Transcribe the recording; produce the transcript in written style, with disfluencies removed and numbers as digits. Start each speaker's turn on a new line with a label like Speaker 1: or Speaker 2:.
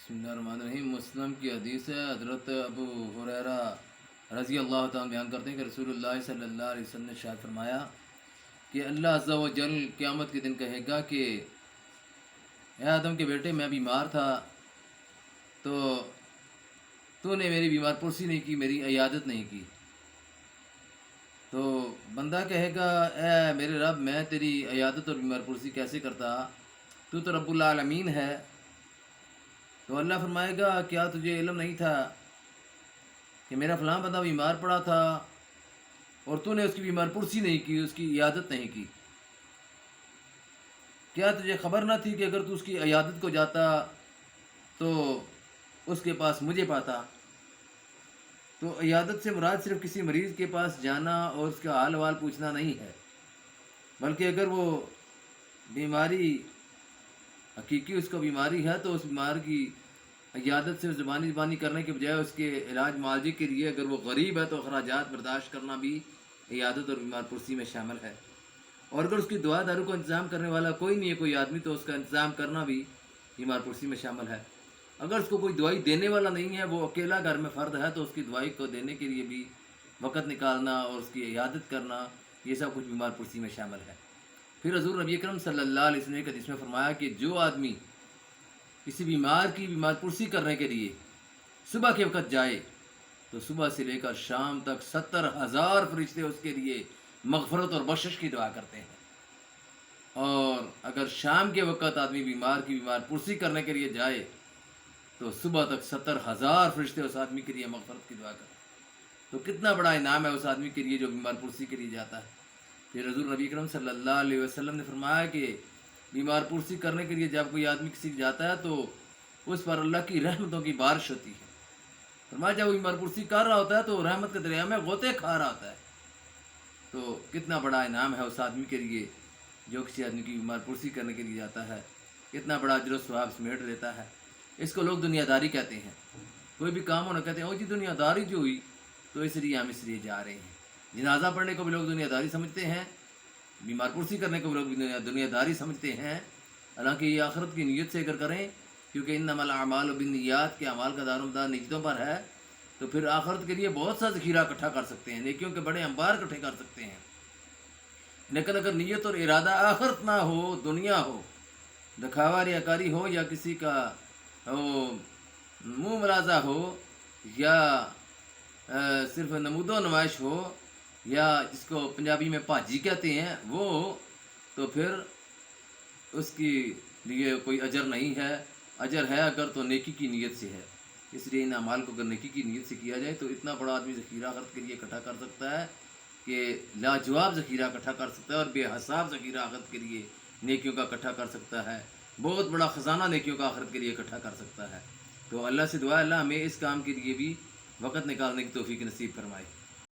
Speaker 1: बिस्मिल्लाहिर्रहमानिर्रहीम। मुस्लिम की हदीस है, हज़रत अबू हुरैरा रज़ी अल्लाह तआला बयान करते हैं कि रसूलुल्लाह सल्लल्लाहु अलैहि वसल्लम ने शायद फरमाया कि अल्लाह अज़्ज़ा व जल क़यामत के दिन कहेगा कि ए आदम के बेटे, मैं बीमार था तो तूने मेरी बीमार पुरसी नहीं की, मेरी इयादत नहीं की। तो बंदा कहेगा, ए मेरे रब, मैं तेरी इयादत और बीमार पुरसी कैसे करता, तू तो रब्बुल आलमीन है। तो अल्लाह फरमाएगा, क्या तुझे इल्म नहीं था कि मेरा फ़लाँ बंदा बीमार पड़ा था और तूने उसकी बीमार पुरसी नहीं की, उसकी इयादत नहीं की? क्या तुझे ख़बर ना थी कि अगर तू उसकी इयादत को जाता तो उसके पास मुझे पाता? तो इयादत से मुराद सिर्फ़ किसी मरीज़ के पास जाना और उसका हाल वाल पूछना नहीं है, बल्कि अगर वो बीमारी हकीकी उसको बीमारी है तो उस बीमार की इयादत से ज़बानी ज़बानी करने के बजाय उसके इलाज मुआवजे के लिए अगर वो गरीब है तो अखराजात बर्दाश्त करना भी इयादत और बीमार पुरसी में शामिल है। और अगर उसकी दवा दारू का इंतज़ाम करने वाला कोई नहीं है, कोई आदमी, तो उसका इंतज़ाम करना भी बीमार पुरसी में शामिल है। अगर उसको कोई दवाई देने वाला नहीं है, वो अकेला घर में फ़र्द है, तो उसकी दवाई को देने के लिए भी वक़्त निकालना और उसकी इयादत करना, ये सब कुछ बीमार पुरसी में शामिल है। फिर हज़ूर नबी अकरम सल्लल्लाहु अलैहि वसल्लम ने एक हदीस में फरमाया कि जो आदमी किसी बीमार की बीमार पुरसी करने के लिए सुबह के वक़्त जाए तो सुबह से लेकर शाम तक 70,000 फरिश्ते उसके लिए मग़फ़रत और बख़्शिश की दुआ करते हैं। और अगर शाम के वक़्त आदमी बीमार की बीमार पुरसी करने के लिए जाए तो सुबह तक 70,000 फरिश्ते उस आदमी के लिए मग़फ़रत की दुआ करते हैं। तो कितना बड़ा इनाम है उस आदमी के लिए जो बीमार पुरसी के लिए जाता है। फिर हज़ूर नबी अकरम सल्लल्लाहु अलैहि वसल्लम ने फरमाया कि बीमार पुरसी करने के लिए जब कोई आदमी किसी के जाता है तो उस पर अल्लाह की रहमतों की बारिश होती है। फरमाया जब वो बीमार पुरसी कर रहा होता है तो रहमत के दरिया में गोते खा रहा होता है। तो कितना बड़ा इनाम है उस आदमी के लिए जो किसी आदमी की बीमार पुरसी करने के लिए जाता है, कितना बड़ा अजर सवाब समेट लेता है। इसको लोग दुनियादारी कहते हैं। कोई भी काम होना कहते हैं, ओ जी दुनियादारी जो हुई, तो इसलिए हम इसलिए जा रहे हैं। जनाजा पढ़ने को भी लोग दुनियादारी समझते हैं, बीमार पुरसी करने को भी लोग दुनियादारी समझते हैं। हालांकि ये आखिरत की नीयत से अगर करें, क्योंकि इन्नमल अमालु बिन्नियात के अमाल का दारोमदार नीयतों पर है, तो फिर आखिरत के लिए बहुत सा ज़ख़ीरा इकट्ठा कर सकते हैं, नेकियों के बड़े अंबार इकट्ठे कर सकते हैं। लेकिन अगर नीयत और इरादा आखिरत ना हो, दुनिया हो, दिखावा रियाकारी हो, या किसी का मुँह मलाजा हो, या सिर्फ नमूदो नुमाइश हो, या जिसको पंजाबी में भाजी कहते हैं, वो, तो फिर उसकी लिए कोई अजर नहीं है। अजर है अगर तो नेकी की नीयत से है। इसलिए इन अमाल को अगर नेकी की नीयत से किया जाए तो इतना बड़ा आदमी ज़ख़ीरा आखिरत के लिए इकट्ठा कर सकता है कि लाजवाब ज़ख़ीरा इकट्ठा कर सकता है, और बेहिसाब ज़ख़ीरा आखिरत के लिए नेकियों का इकट्ठा कर सकता है। बहुत बड़ा ख़जाना नेकियों का आखिरत के लिए इकट्ठा कर सकता है। तो अल्लाह से दुआ है, अल्लाह हमें इस काम के लिए भी वक़्त निकालने की तौफ़ीक नसीब फरमाए।